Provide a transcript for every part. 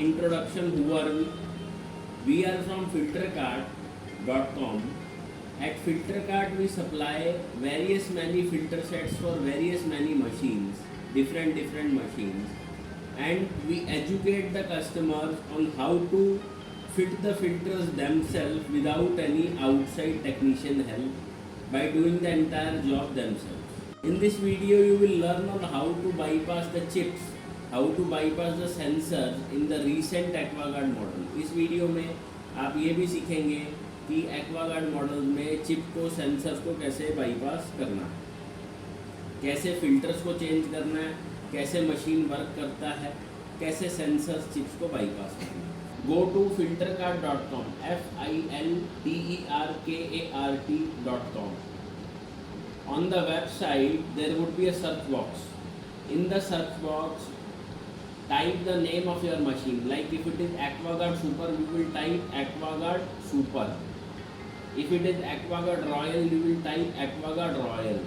introduction, who are we? We are from filtercart.com. At Filtercart we supply various many filter sets for various many machines, different machines, and we educate the customers on how to fit the filters themselves without any outside technician help by doing the entire job themselves. In this video you will learn on how to bypass the chips, how to bypass the sensors in the recent Aquaguard model. इस video में आप ये भी सीखेंगे कि Aquaguard model में chip को, sensors को कैसे बाईपास करना है, कैसे फिल्टर्स को चेंज करना है, कैसे मशीन वर्क करता है, कैसे सेंसर्स चिप्स को बाईपास करना है. Go to filtercart.com, filterkart.com. On the website there would be a search box. In the search box type the name of your machine. Like if it is AquaGuard Super, you will type AquaGuard Super. If it is AquaGuard Royal, you will type AquaGuard Royal.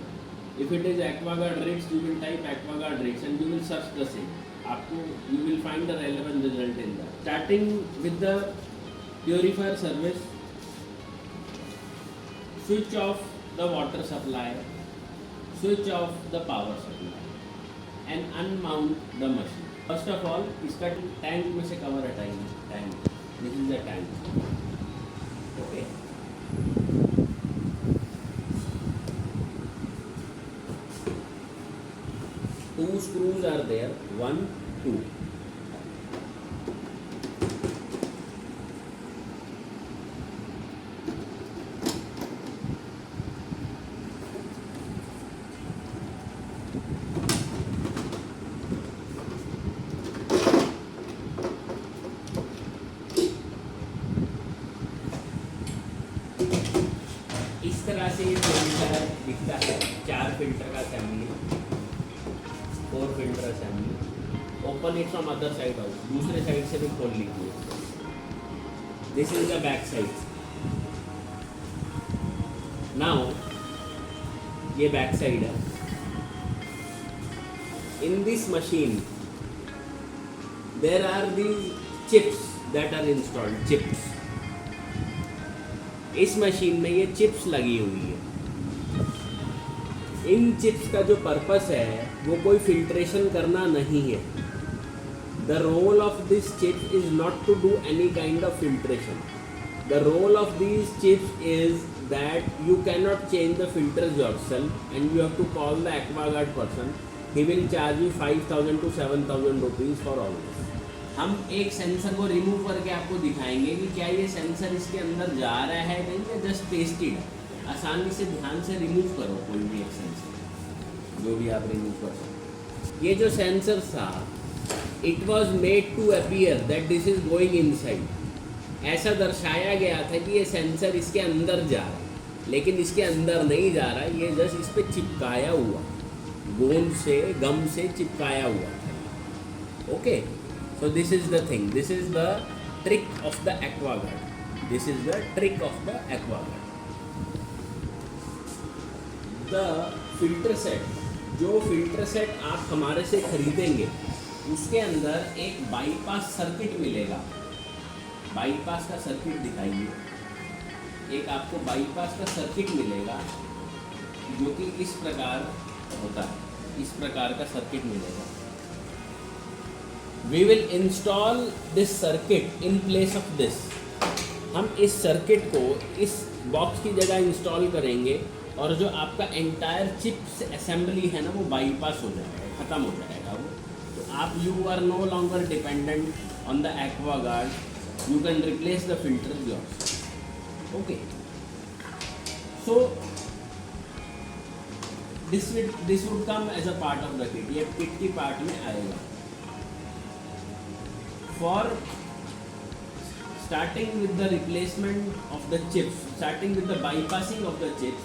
If it is AquaGuard Ritz, you will type AquaGuard Ritz and you will search the same. You will find the relevant result in that. Starting with the purifier service, switch off the water supply, switch off the power supply and unmount the machine. First of all, इसका tank में से cover हटाएंगे. Tank, this is the tank. Okay. Two screws are there. 1, 2. इस तरह से ये filter दिखता है. 4 फिल्टर का assembly, 4 filter assembly. Open it from other side out. दूसरे साइड से भी खोल लीजिए. This is the back side. Now ये बैक साइड है. In this machine there are these chips that are installed. Chips, इस मशीन में ये चिप्स लगी हुई है. इन चिप्स का जो पर्पस है वो कोई फिल्ट्रेशन करना नहीं है. The role of this chips is not to do any kind of filtration. The role of this chips is that you can not change the filters yourself and you have to call the Aquaguard person. He will charge you 5,000 to 7,000 rupees for all this. हम एक sensor को remove करके आपको दिखाएंगे कि क्या ये sensor इसके अंदर जा रहा है नहीं, या जस्ट पेस्टेड है. आसानी से ध्यान से रिमूव करो कोई भी एक सेंसर, जो भी आप रिमूव कर सकते. ये जो सेंसर था, it was made to appear that this is going inside. ऐसा दर्शाया गया था कि ये सेंसर इसके अंदर जा रहा है, लेकिन इसके अंदर नहीं जा रहा है. ये जस्ट इस पर चिपकाया हुआ, गोंद से, गम से चिपकाया हुआ था. Okay. So this is the thing, this is the trick of the AquaGuard. This is the trick of the AquaGuard. The filter set, जो filter set आप हमारे से खरीदेंगे, उसके अंदर एक बाईपास सर्किट मिलेगा. बाईपास का सर्किट दिखाइए. एक आपको बाईपास का सर्किट मिलेगा जो कि इस प्रकार होता है. इस प्रकार का सर्किट मिलेगा. We will install this circuit in place of this. हम इस सर्किट को इस बॉक्स की जगह इंस्टॉल करेंगे और जो आपका एंटायर चिप्स असेंबली है ना, वो बाईपास हो जाएगा, ख़त्म हो जाएगा वो. तो आप you are no longer dependent on the Aquaguard. You can replace the filter yours. Okay. So this would come as a part of the kit. ये किट की पार्ट में आएगा. For starting with the replacement of the chips, starting with the bypassing of the chips,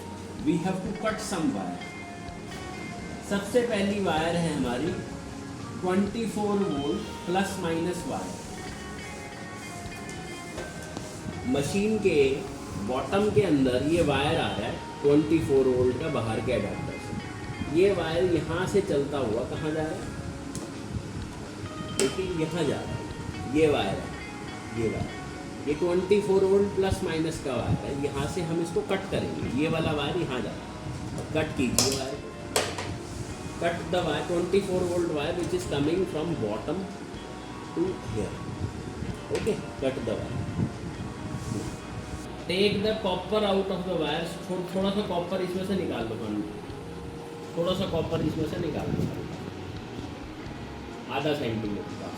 we have to cut some wire. सबसे पहली wire है हमारी 24 volt plus minus wire. Machine के bottom के अंदर ये वायर आ रहा है 24 वोल्ट का बाहर के अडाप्टर से. ये वायर यहाँ से चलता हुआ कहाँ जा रहा है? देखिए यहाँ जा रहा है. ये वायर है, ये वायर, ये 24 वोल्ट प्लस माइनस का वायर है। यहाँ से हम इसको कट करेंगे, ये वाला वायर यहाँ जाएगा, और कट कीजिए wire, cut the wire 24 volt wire which is coming from bottom to here. Okay, cut the wire, take the copper out of the wire. थोड़ा सा कॉपर इसमें से निकाल दो, थोड़ा सा कॉपर इसमें से निकाल दो, आधा सेंटीमीटर का।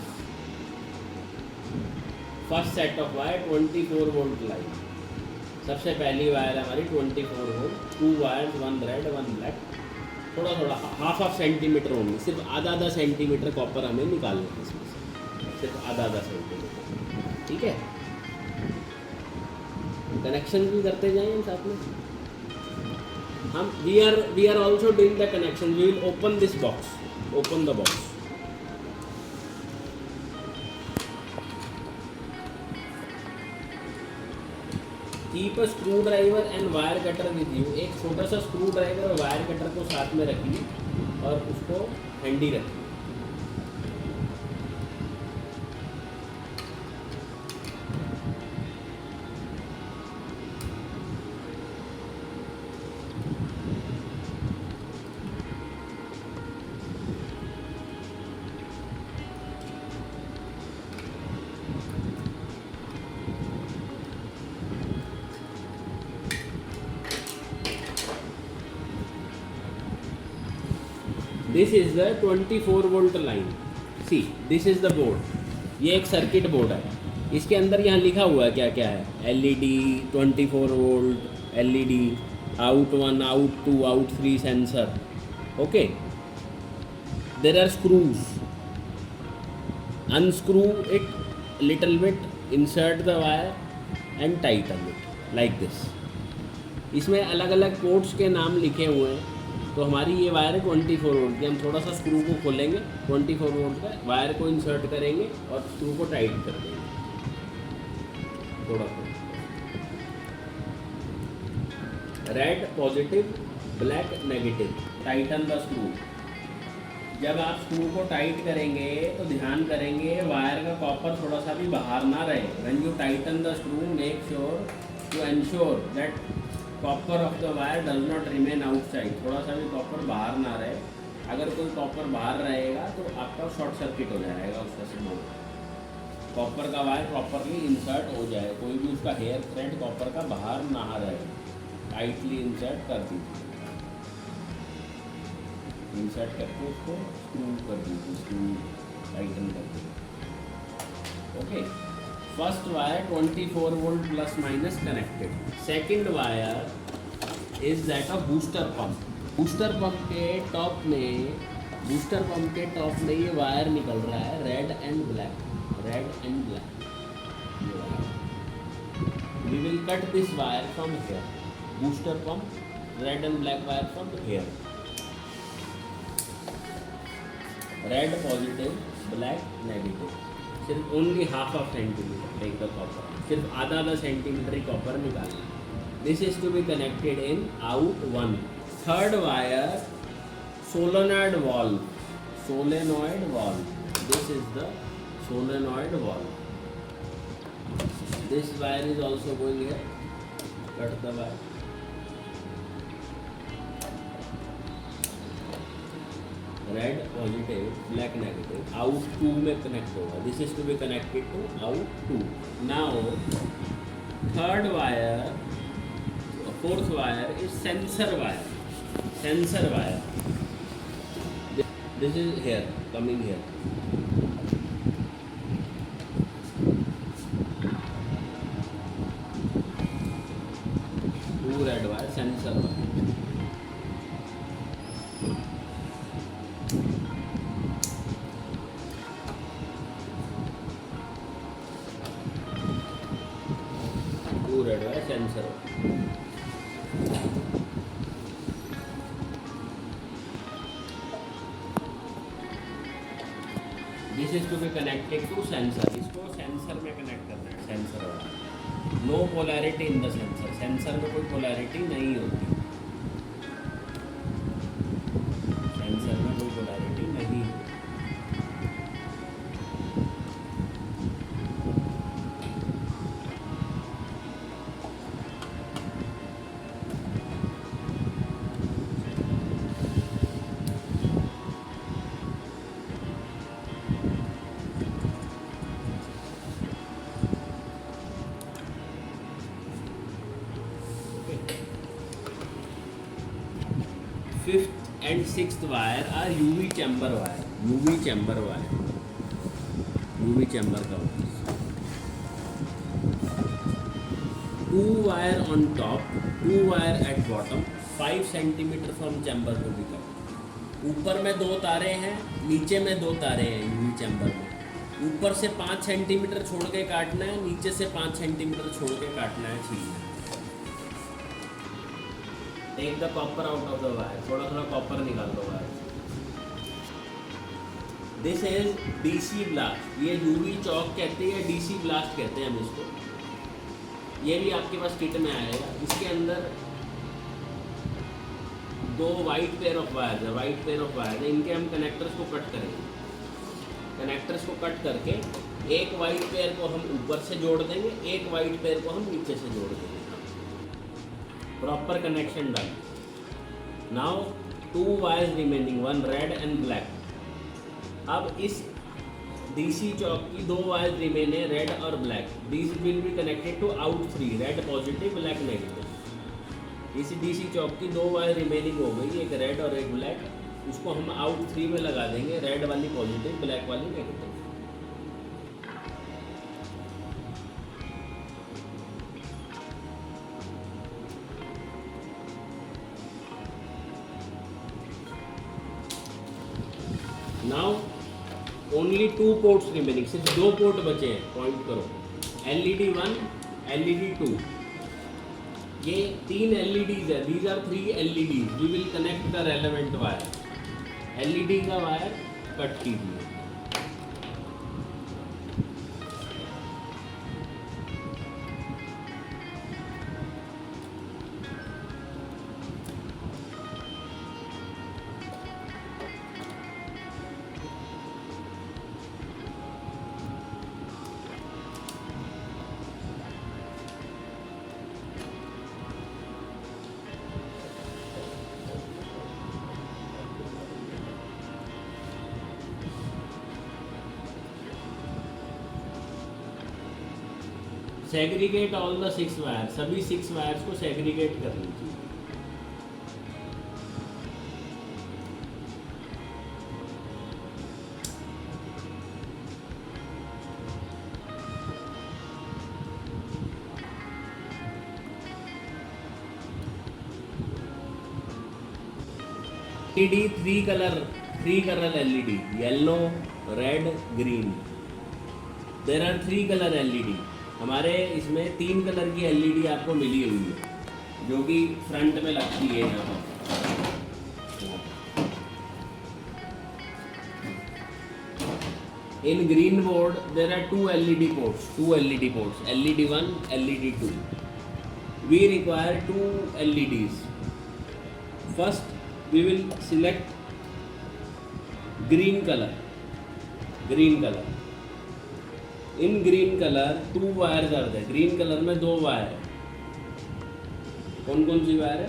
First set of wire 24 volt line, सबसे पहली वायर हमारी 24 वोल्ट, 2 वायर्स, 1 रेड 1 ब्लैक, थोड़ा थोड़ा हाफ सेंटीमीटर होंगी, सिर्फ आधा सेंटीमीटर कॉपर हमें निकालना है इसमें से, सिर्फ आधा सेंटीमीटर। ठीक है, कनेक्शन भी करते जाएंगे साथ में हम। We are also doing the connection. We will open this box, open the box. Keep a screwdriver and wire cutter with you. एक छोटा सा स्क्रू ड्राइवर और वायर कटर को साथ में रखिए और उसको हैंडी रखिए। This is the 24 volt line. See, this is the board. ये एक सर्किट बोर्ड है, इसके अंदर यहाँ लिखा हुआ है क्या क्या है, LED 24 volt, LED out 1, out 2, out 3 sensor. Okay, there are screws, unscrew it little bit, insert the wire and tighten it like this। इसमें अलग अलग पोर्ट्स के नाम लिखे हुए हैं। तो हमारी ये वायर है 24 वोल्ट की, हम थोड़ा सा स्क्रू को खोलेंगे, 24 वोल्ट का वायर को इंसर्ट करेंगे और स्क्रू को टाइट कर देंगे थोड़ा सा। Red positive, black negative, Titan the screw. जब आप स्क्रू को टाइट करेंगे तो ध्यान करेंगे वायर का कॉपर थोड़ा सा भी बाहर ना रहे। When you tighten the screw, make sure to ensure that copper of the wire does not remain outside. थोड़ा सा भी कॉपर बाहर ना रहे। अगर कोई कॉपर बाहर रहेगा तो आपका शॉर्ट सर्किट हो जाएगा उसका सिग्नल। कॉपर का वायर प्रॉपरली इंसर्ट हो जाए, कोई भी उसका हेयर थ्रेड कॉपर का बाहर ना रहे, टाइटली इंसर्ट कर दीजिए। इंसर्ट करके उसको स्क्रू कर दीजिए, स्क्रू टाइटन कर दीजिए। Okay, first wire 24 volt plus minus connected. Second wire is that of booster pump. Booster pump के टॉप में ये वायर निकल रहा है, red and black, red and black. We will cut this wire from here, booster pump, red and black wire from here. Red positive, black negative. सिर्फ only half centimetre take the copper, सिर्फ आधा centimetre ही copper निकालना। This is to be connected in out 1। Third wire solenoid valve, solenoid valve. This is the solenoid valve. This wire is also going here, cut the wire. Red positive, black negative, out 2 में connect होगा। This is to be connected to out 2। Now third wire, fourth wire is sensor wire, sensor wire. This is here, coming here. To red wire, sensor wire. Red wire, sensor. This is to be connected to sensor. इसको sensor में connect करना है, sensor वाला। No polarity in the sensor, sensor में कोई polarity नहीं होती, sensor में कोई पोलैरिटी नहीं होती। and sixth wire are UV chamber wire. UV chamber wire. UV chamber का wire. 2 wire on top, 2 wire at bottom, 5 centimeter from chamber to be cut. ऊपर में 2 तारे हैं, नीचे में 2 तारे हैं UV चैम्बर में. ऊपर से 5 सेंटीमीटर छोड़ के काटना है, नीचे से 5 सेंटीमीटर छोड़ के काटना है. ठीक. Take the copper out of the wire. थोड़ा थोड़ा कॉपर निकाल दो wire. This is DC ballast. ये यूवी चौक कहते हैं, डीसी ब्लास्ट कहते हैं हम इसको. ये भी आपके पास किट में आएगा. इसके अंदर 2 वाइट पेयर ऑफ वायर है. वाइट पेयर ऑफ वायर है. इनके हम कनेक्टर्स को कट करेंगे. कनेक्टर्स को कट करके एक वाइट पेयर को हम ऊपर से जोड़ देंगे, एक वाइट पेयर को हम नीचे से जोड़ देंगे. Proper connection done. Now 2 wires remaining, 1 red and black. अब इस डीसी चौक की 2 वायर्स रिमेन है, रेड और black. These will be connected to out 3, red positive black negative. इसी डीसी चौक की 2 वायर रिमेनिंग हो गई, एक रेड और एक ब्लैक. उसको हम आउट 3 में लगा देंगे, रेड वाली पॉजिटिव, ब्लैक वाली negative. Now only 2 ports remaining. सिर्फ 2 पोर्ट बचे हैं. पॉइंट करो. LED 1, LED 2. ये 3 LEDs है. These are 3 LEDs. We will connect the relevant wire. LED का वायर कट कीजिए. Segregate all the 6 wire. सभी 6 वायर्स को सेग्रीगेट कर लीजिए. LED 3 color LED, yellow, red, green. There are 3 color LED. हमारे इसमें 3 कलर की LED आपको मिली हुई है, जो कि फ्रंट में लगती है यहाँ पर. In green board there are 2 LED ports. LED 1, LED 2. We require 2 LEDs. First we will select green color. In green color 2 wires are there. Green colour में 2 वायर है. कौन कौन सी वायर है?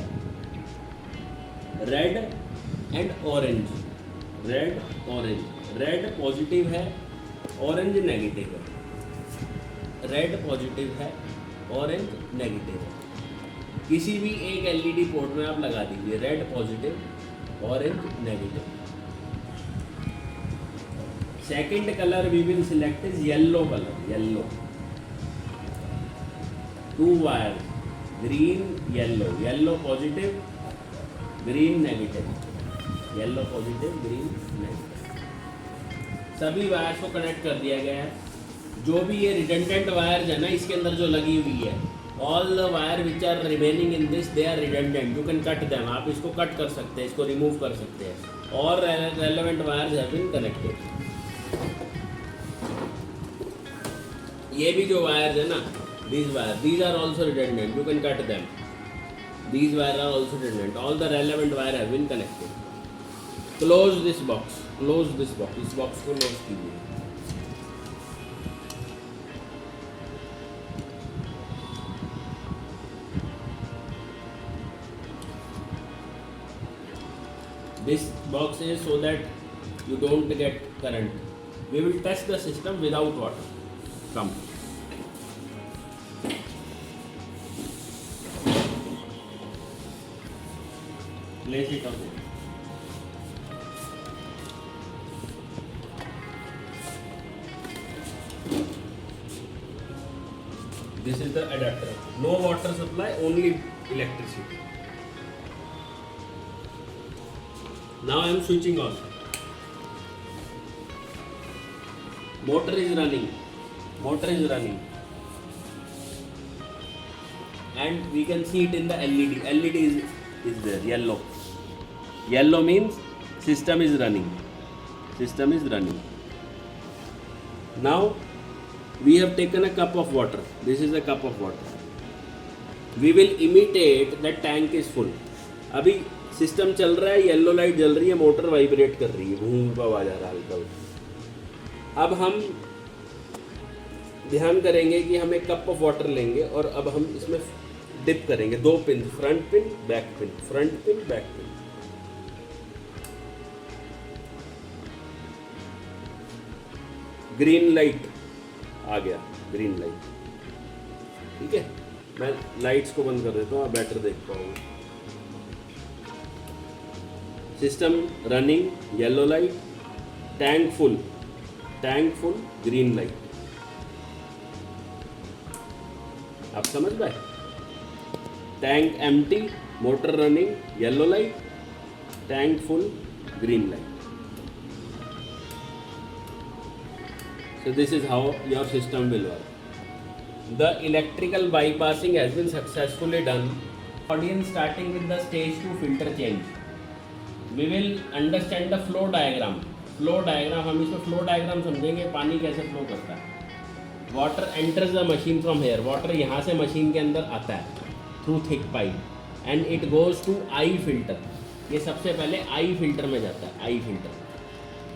Red and orange. Red positive है, orange negative है. Red positive है, orange negative है. किसी भी एक LED पोर्ट में आप लगा दीजिए. Red positive, orange negative. Second colour we will select is yellow colour. 2 wire, green yellow positive, green negative. Yellow positive, green negative. सभी वायर्स को कनेक्ट कर दिया गया है. जो भी ये रिडंडेंट वायर्स है ना इसके अंदर जो लगी हुई है, all the wire which are remaining in this they are redundant. You can cut them. आप इसको कट कर सकते हैं, इसको रिमूव कर सकते हैं. और relevant wires have been connected. ये भी जो वायर्स है ना, these are also redundant. You can cut them. These wires are also redundant. All the relevant wire have been connected. Close this box. इस box को close कीजिए. This box is so that you don't get current. We will test the system without water. Come. Place it on there. This is the adapter. No water supply, only electricity. Now I am switching on. Motor is running. Motor is running. And we can see it in the LED. LED is there, yellow. Yellow means system is running. System is running. Now we have taken a cup of water. This is a cup of water. We will imitate that tank is full. अभी system चल रहा है, yellow light जल रही है, motor vibrate कर रही है, भूं का आवाज आ रहा है हल्का। अब हम ध्यान करेंगे कि हम एक कप ऑफ वाटर लेंगे और अब हम इसमें डिप करेंगे, 2 pin, front pin, back pin, front pin, back pin. Green light आ गया, ग्रीन लाइट। ठीक है, मैं लाइट्स को बंद कर देता हूँ, आप बेटर देख पाओगे। System running, yellow light, tank full, green light. आप समझ पाए? Tank empty, motor running, yellow light, tank full, green light. So this is how your system will work. The electrical bypassing has been successfully done. Audience, starting with the stage 2 filter change. We will understand the flow diagram. Flow diagram, हम इसमें flow diagram समझेंगे, पानी कैसे flow करता है। Water enters the machine from here. Water यहाँ से machine के अंदर आता है through thick pipe and it goes to I filter. ये सबसे पहले I filter में जाता है, I filter.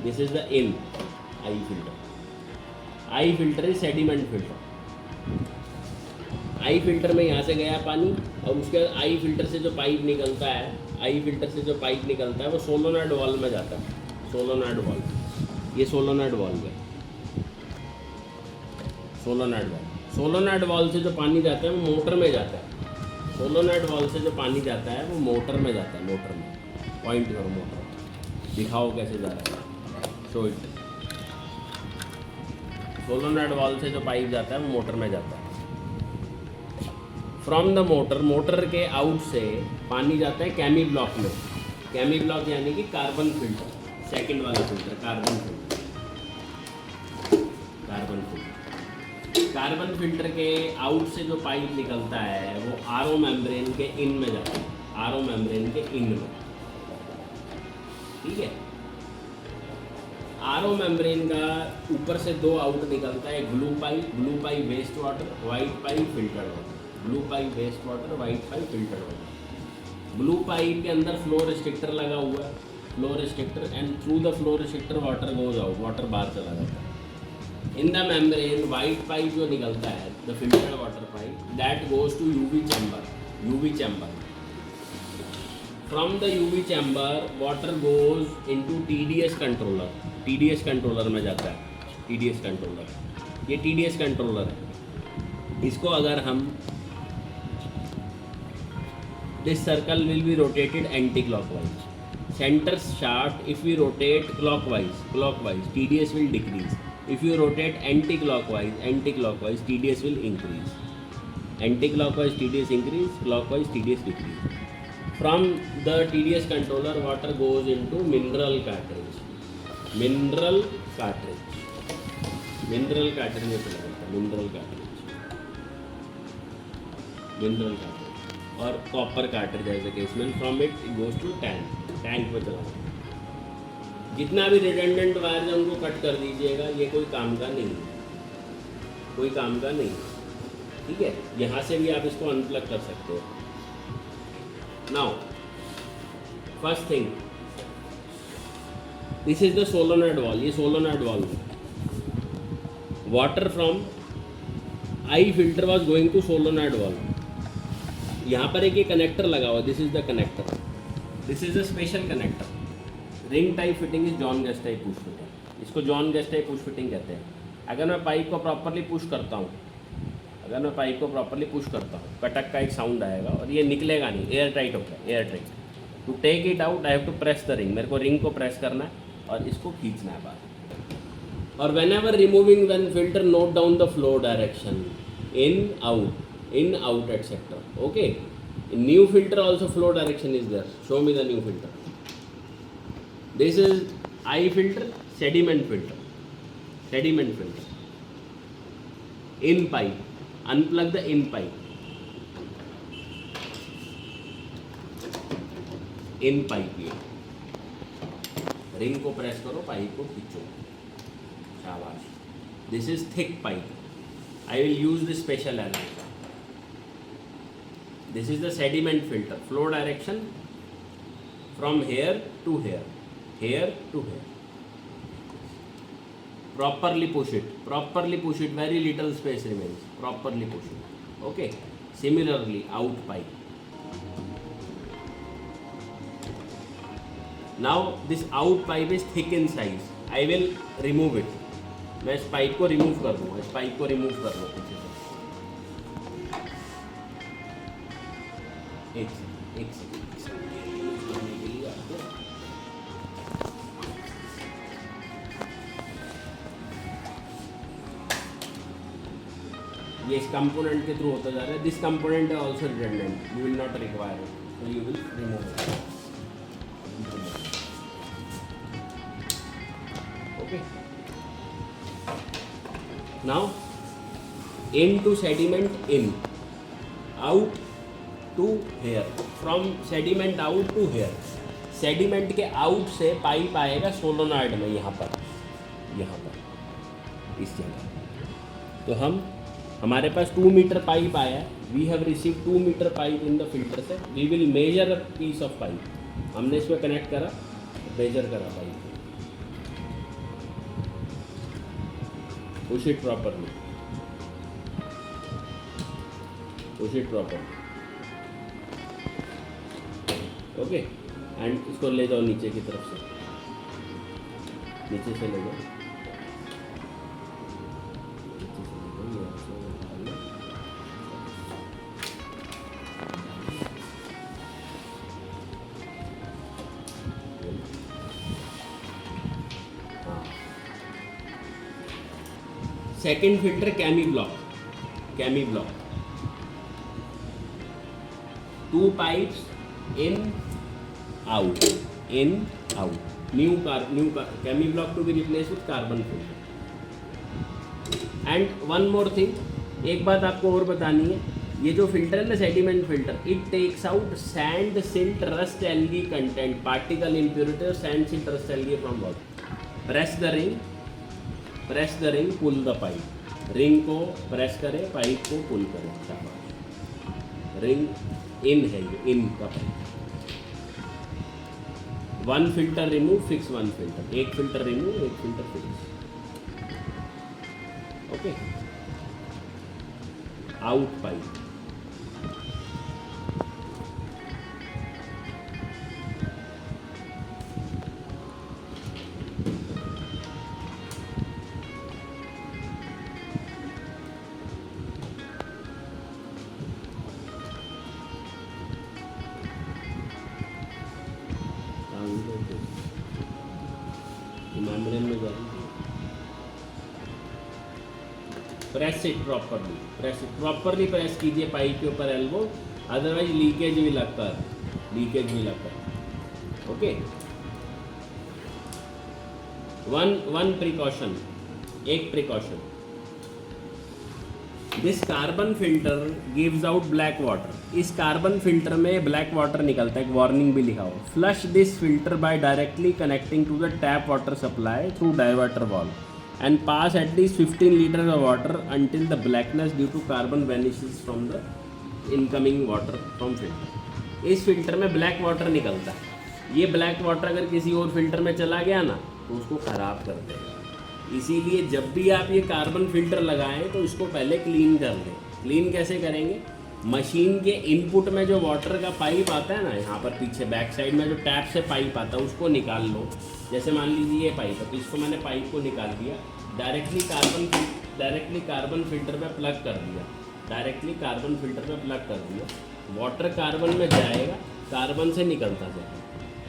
This is the in I filter. I filter is sediment filter. I filter में यहाँ से गया पानी और उसके बाद I filter से जो पाइप निकलता है, I filter से जो पाइप निकलता है वो सोलोनॉइड वाल्व में जाता है। सोलोनॉइड वाल्व, ये सोलोनॉइड वाल्व है, सोलोनॉइड वाल्व। सोलोनॉइड वाल्व से जो पानी जाता है वो मोटर में जाता है। सोलोनॉइड वाल्व से जो पानी जाता है वो मोटर में जाता है। मोटर में पॉइंट करो, मोटर दिखाओ कैसे जा रहा है, शो इट। सोलोनॉइड वाल्व से जो पाइप जाता है वो मोटर में जाता है। फ्रॉम द मोटर, मोटर के आउट से पानी जाता है कैमी ब्लॉक में। कैमी ब्लॉक यानी कि कार्बन फिल्टर, सेकंड वाला filter, carbon filter. Carbon filter, carbon filter के आउट से जो पाइप निकलता है वो आरओ मेम्ब्रेन के इन में जाता है, आरओ मेम्ब्रेन के इन में। ठीक है, आरओ मेम्ब्रेन का ऊपर से 2 आउट निकलता है, blue pipe waste water, white pipe filter water. Blue pipe waste water, white pipe filter water. Blue pipe के अंदर फ्लो रिस्ट्रिक्टर लगा हुआ है, flow restrictor, and through the flow restrictor water goes out, water बाहर चला जाता है। In the membrane white pipe जो निकलता है, the filtered water pipe, that goes to UV chamber. From the UV chamber water goes into TDS controller, TDS controller में जाता है। टीडीएस कंट्रोलर, ये टीडीएस कंट्रोलर है। इसको अगर हम, this circle will be rotated anti clockwise. Centre shaft, if we rotate clockwise TDS will decrease. If you rotate anti-clockwise TDS will increase. Anti-clockwise TDS increase, clockwise TDS decrease. From the TDS controller, water goes into mineral cartridge में चला जाता है, mineral cartridge और copper cartridge as a case में। From it goes to tank में चला जाता है। जितना भी रिडंडेंट वायर है उनको कट कर दीजिएगा, ये कोई काम का नहीं है, कोई काम का नहीं। ठीक है, यहाँ से भी आप इसको अनप्लग कर सकते हो। Now first thing, this is the solenoid valve. ये सोलोनॉइड वाल्व है। Water from I filter was going to solenoid valve. यहाँ पर एक ये कनेक्टर लगा हुआ, this is the connector, this is a special connector. Ring type fitting is John Guest type push fitting, इसको John Guest type push fitting कहते हैं। अगर मैं पाइप को प्रॉपरली पुश करता हूँ, कटक का एक साउंड आएगा और ये निकलेगा नहीं, एयर टाइट होगा, air tight. To take it out I have to press the ring, मेरे को रिंग को प्रेस करना है और इसको खींचना है बाहर। और when ever removing one filter, note down the flow direction. in out etc. Okay, in new filter also flow direction is there. Show me the new filter. This is I filter, sediment filter, in pipe. Unplug the in pipe, ये ring को press करो, pipe को खींचो, शाबाश. This is thick pipe. I will use this special alloy. This is the sediment filter. Flow direction from here to here, here to here. Properly push it, very little space remains. Properly push it. Okay, similarly out pipe. Now this out pipe is thick in size. I will remove it. मैं इस pipe को remove कर दूँगा, इस pipe को remove कर लो पीछे से. एक सेकंड रिमूव करने के लिए आपको ये इस कंपोनेंट के थ्रू होता जा रहा है. दिस कंपोनेंट है also redundant, you will not require it, so you will remove it. Okay, now in to sediment in, out to here, from sediment out to here. Sediment के out से pipe आएगा solenoid में, यहाँ पर इस जगह. तो हमारे पास 2 मीटर पाइप आया है. We have receive 2 metre pipe in the filter से. We will measure a piece of pipe. हमने इसमें कनेक्ट करा, मेजर करा pipe. Push it properly, okay. And इसको ले जाओ नीचे की तरफ से, नीचे से ले जाओ. Second filter chemo block. 2 pipes in out. New chemo block to be replaced with carbon filter. And one more thing, एक बात आपको और बतानी है. ये जो फिल्टर है ना, sediment filter, it takes out sand, silt, rust, algae content, particle impurity और sand, silt, rust, algae from water. Press the ring, pull the pipe. Ring को प्रेस करें, पाइप को पुल करें. शाबाश. रिंग इन है, ये इन का pipe. 1 filter remove, fix 1 filter. 1 filter remove, 1 filter fix. Okay. Out pipe. Membrane में जाती है. प्रेस इट प्रॉपरली प्रेस कीजिए पाइप के ऊपर एल्बो, अदरवाइज लीकेज भी लगता है. Okay. One precaution. This carbon filter gives out black water. इस कार्बन फिल्टर में ब्लैक वाटर निकलता है. एक वार्निंग भी लिखा हुआ. Flush this filter by directly connecting to the tap water supply through diverter valve and pass at least 15 litre of water until the blackness due to carbon vanishes from the incoming water from filter. इस filter में black water निकलता है. ये black water अगर किसी और filter में चला गया ना, तो उसको ख़राब कर देगा. इसीलिए जब भी आप ये कार्बन फिल्टर लगाएं तो इसको पहले क्लीन कर लें. क्लीन कैसे करेंगे? मशीन के इनपुट में जो वाटर का पाइप आता है ना, यहाँ पर पीछे बैक साइड में जो टैप से पाइप आता है उसको निकाल लो. जैसे मान लीजिए ये पाइप है, तो इसको मैंने पाइप को निकाल दिया, डायरेक्टली कार्बन फिल्टर पे प्लग कर दिया. वाटर कार्बन में जाएगा, कार्बन से निकलता जाएगा.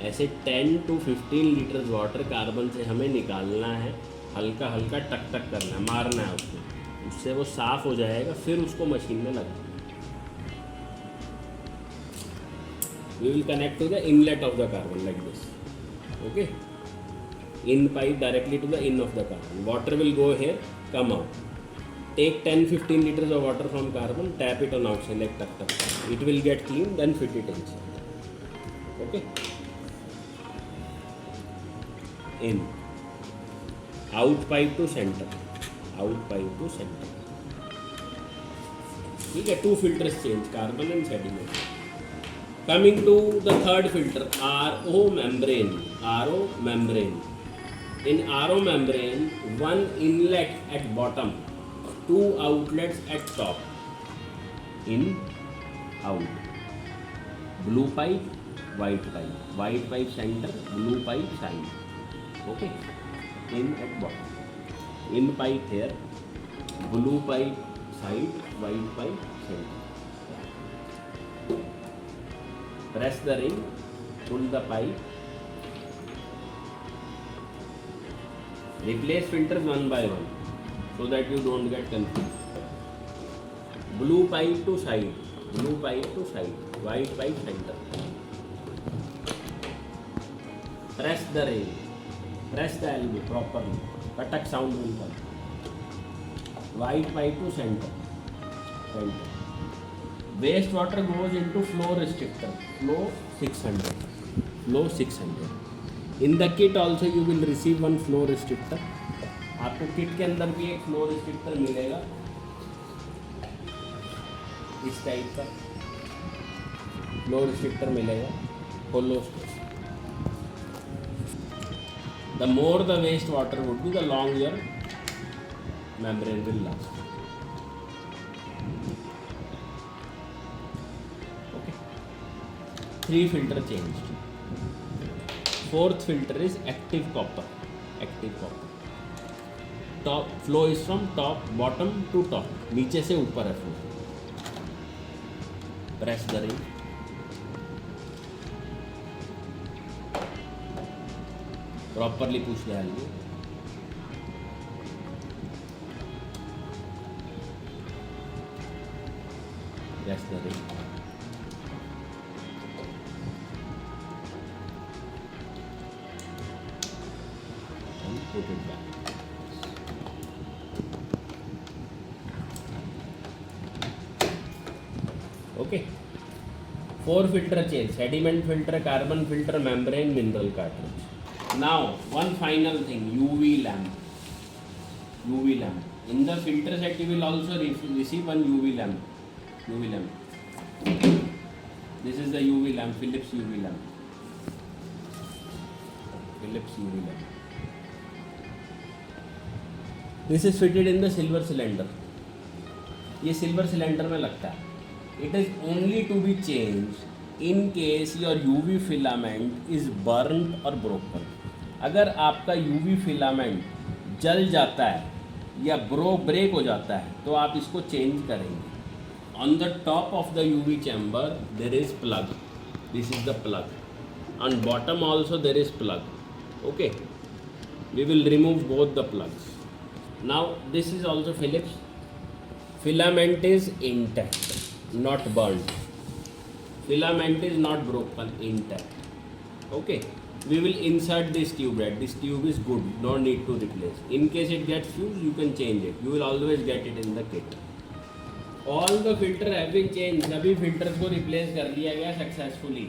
ऐसे 10 to 15 लीटर वाटर कार्बन से हमें निकालना है. हल्का टक करना है, मारना है उसको. उससे वो साफ हो जाएगा, फिर उसको मशीन में लगा. We will connect to the inlet of the carbon like this. Okay. In pipe directly to the in of the carbon. Water will go here, come out. Take 10-15 liters of water from carbon, tap it on outside like tuck tuck. It will get clean, then fit it inside. Okay. In. Out pipe to center. Out pipe to center. ठीक है, 2 filters change, carbon and sediment. Coming to the third filter, RO membrane. RO membrane. In RO membrane, 1 inlet at bottom, 2 outlets at top. In, out. Blue pipe, white pipe. White pipe center, blue pipe side. Okay. In at bottom. In pipe here, blue pipe side, white pipe center. Press the ring, pull the pipe. Replace filters one by one so that you don't get confused. Blue pipe to side, blue pipe to side, white pipe center. Press the ring, press the elbow properly. Katak sound will come. White pipe to center, center. Wastewater goes into flow restrictor, flow 600, flow 600. In the kit also you will receive one flow restrictor. आपको kit के अंदर भी एक flow रिस्ट्रिक्टर मिलेगा इस type का flow रिस्ट्रिक्टर मिलेगा. खोलो उसको. The more the waste water would be, the longer membrane will last. Okay. 3 filter changed. 4th filter is active copper. Active copper. Top flow is from top bottom to top. नीचे से ऊपर है flow. Press the ring. Properly push the elbow. Press the ring. And put it back. Okay. 4 filter change: sediment filter, carbon filter, membrane, mineral cartridge. Now, one final thing, UV lamp. UV lamp. In the filter set, you will also receive one UV lamp. UV lamp. This is the UV lamp, Philips UV lamp. Philips UV lamp. This is fitted in the silver cylinder. ये silver cylinder में लगता है. It is only to be changed in case your UV filament is burnt or broken. अगर आपका UV filament जल जाता है या ब्रेक हो जाता है तो आप इसको चेंज करेंगे. On the top of the UV chamber there is plug. This is the plug. On bottom also there is plug. Okay, we will remove both the plugs. Now this is also Philips. Filament is intact, not burnt. Filament is not broken, intact. Okay. We will insert this tube right. This tube is good, no need to replace. In case it gets fused, you can change it. You will always get it in the kit. All the filter have been changed. सभी filters को replace कर लिया गया successfully.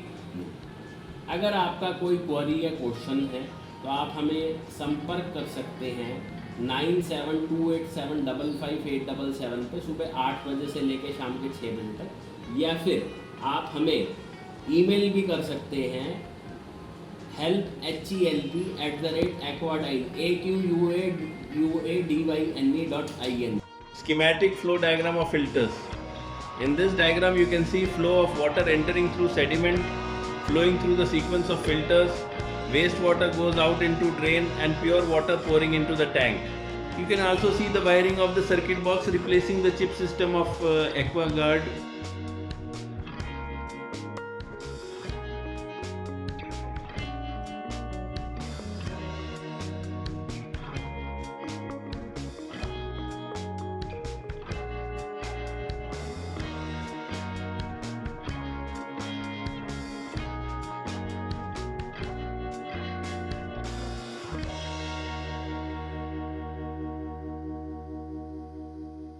अगर आपका कोई query या question है तो आप हमें संपर्क कर सकते हैं 9728755877 पे सुबह 8 बजे से लेकर शाम के 6 बजे तक, या फिर आप हमें ईमेल भी कर सकते हैं help@aquadyn.in. Schematic flow diagram of filters. In this diagram you can see flow of water entering through sediment, flowing through the sequence of filters. Wastewater goes out into drain and pure water pouring into the tank. You can also see the wiring of the circuit box replacing the chip system of AquaGuard